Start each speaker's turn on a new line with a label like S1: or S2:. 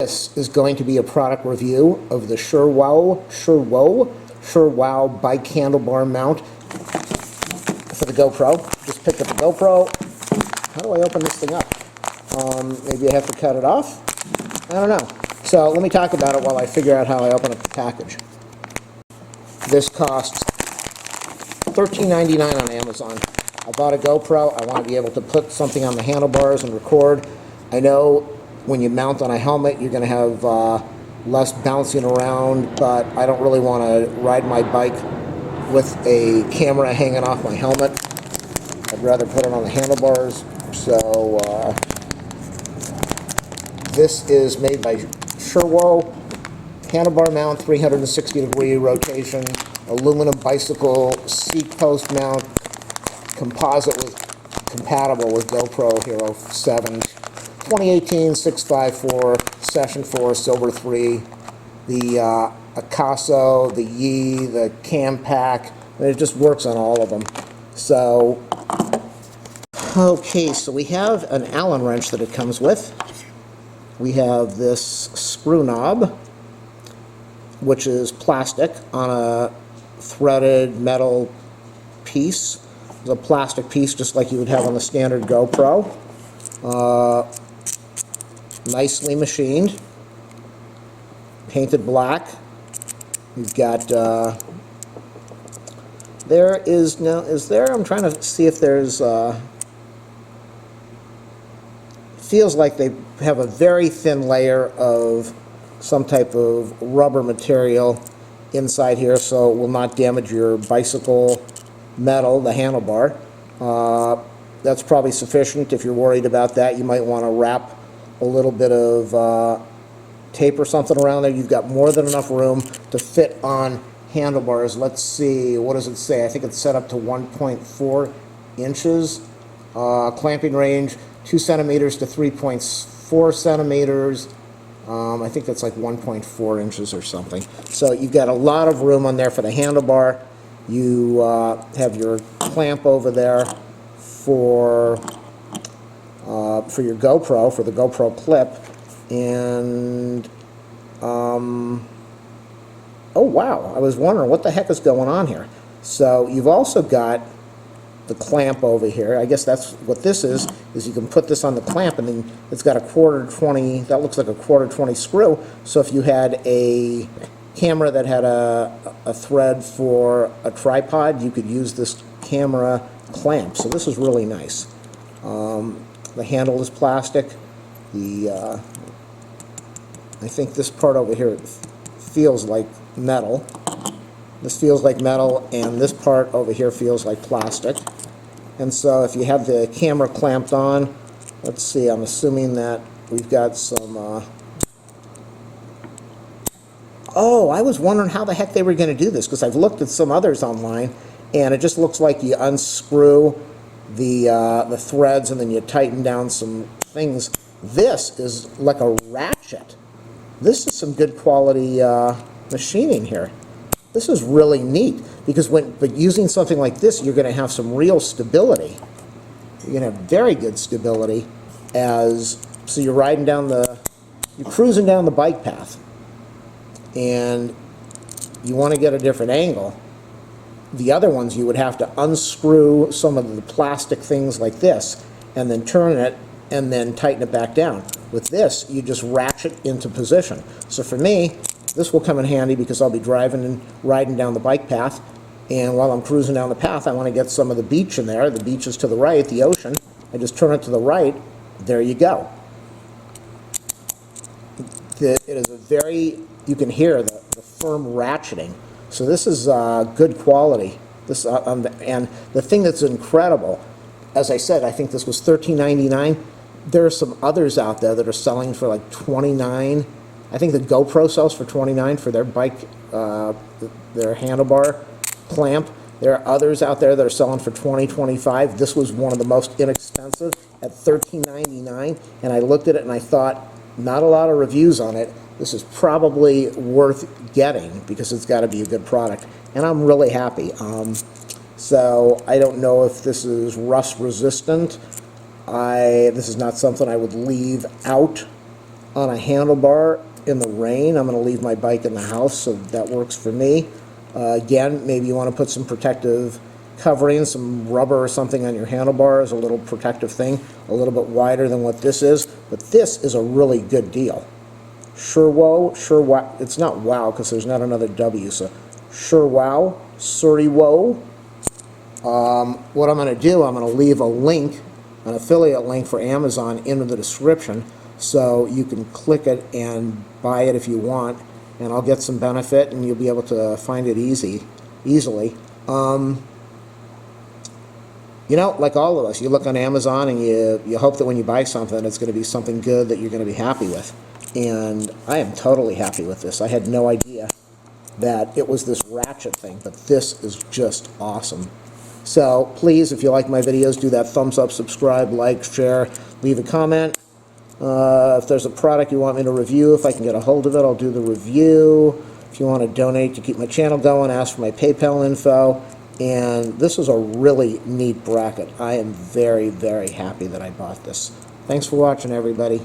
S1: This is going to be a product review of the SUREWO bike handlebar mount for the GoPro. Just picked up the GoPro. How do I open this thing up? Maybe I have to cut it off? I don't know. So let me talk about it while I figure out how I open up the package. This costs $13.99 on Amazon. I bought a GoPro. I want to be able to put something on the handlebars and record. I know when you mount on a helmet, you're going to have less bouncing around, but I don't really want to ride my bike with a camera hanging off my helmet. I'd rather put it on the handlebars. So this is made by SUREWO. Handlebar mount, 360-degree rotation, aluminum bicycle seat post mount, composite compatible with GoPro Hero 7. 2018 654 Session 4 Silver 3, the AKASO, the the Campark. It just works on all of them. So, okay, so we have an Allen wrench that it comes with. We have this screw knob, which is plastic on a threaded metal piece. It's a plastic piece just like you would have on the standard GoPro. Nicely machined, painted black. You've got, I'm trying to see if there's, feels like they have a very thin layer of some type of rubber material inside here, so it will not damage your bicycle metal, the handlebar. That's probably sufficient. If you're worried about that, you might want to wrap a little bit of tape or something around there. You've got more than enough room to fit on handlebars. Let's see, what does it say? I think it's set up to 1.4 inches. Clamping range, 2 centimeters to 3.4 centimeters. I think that's like 1.4 inches or something. So you've got a lot of room on there for the handlebar. You have your clamp over there for your GoPro, for the GoPro clip, and oh wow, I was wondering what the heck is going on here. So you've also got the clamp over here. I guess that's what this is you can put this on the clamp, and then it's got a 1/4-20, that looks like a 1/4-20 screw. So if you had a camera that had a thread for a tripod, you could use this camera clamp. So this is really nice. The handle is plastic. I think this part over here feels like metal. This feels like metal, and this part over here feels like plastic. And so if you have the camera clamped on, let's see, I'm assuming that we've got some... Oh, I was wondering how the heck they were going to do this, because I've looked at some others online, and it just looks like you unscrew the threads and then you tighten down some things. This is like a ratchet. This is some good quality machining here. This is really neat, because but using something like this, you're going to have some real stability. You're going to have very good stability so you're riding down you're cruising down the bike path, and you want to get a different angle. The other ones, you would have to unscrew some of the plastic things like this, and then turn it, and then tighten it back down. With this, you just ratchet into position. So for me, this will come in handy, because I'll be driving and riding down the bike path, and while I'm cruising down the path, I want to get some of the beach in there. The beach is to the right, the ocean. I just turn it to the right. There you go. It is a very, you can hear the firm ratcheting. So this is good quality. This and the thing that's incredible, as I said, I think this was $13.99. There are some others out there that are selling for like $29. I think the GoPro sells for $29 for their bike, their handlebar clamp. There are others out there that are selling for $20, $25. This was one of the most inexpensive at $13.99, and I looked at it and I thought, not a lot of reviews on it. This is probably worth getting, because it's got to be a good product, and I'm really happy. So I don't know if this is rust resistant. This is not something I would leave out on a handlebar in the rain. I'm going to leave my bike in the house, so that works for me. Again, maybe you want to put some protective covering, some rubber or something on your handlebars, a little protective thing, a little bit wider than what this is, but this is a really good deal. SUREWO, it's not wow because there's not another W, so SUREWO. What I'm going to do, I'm going to leave a link, an affiliate link for Amazon in the description, so you can click it and buy it if you want, and I'll get some benefit and you'll be able to find it easily. You know, like all of us, you look on Amazon and you hope that when you buy something, it's going to be something good that you're going to be happy with. And I am totally happy with this. I had no idea that it was this ratchet thing, but this is just awesome. So please, if you like my videos, do that thumbs up, subscribe, like, share, leave a comment. If there's a product you want me to review, if I can get a hold of it, I'll do the review. If you want to donate to keep my channel going, ask for my PayPal info. And this is a really neat bracket. I am very, very happy that I bought this. Thanks for watching, everybody.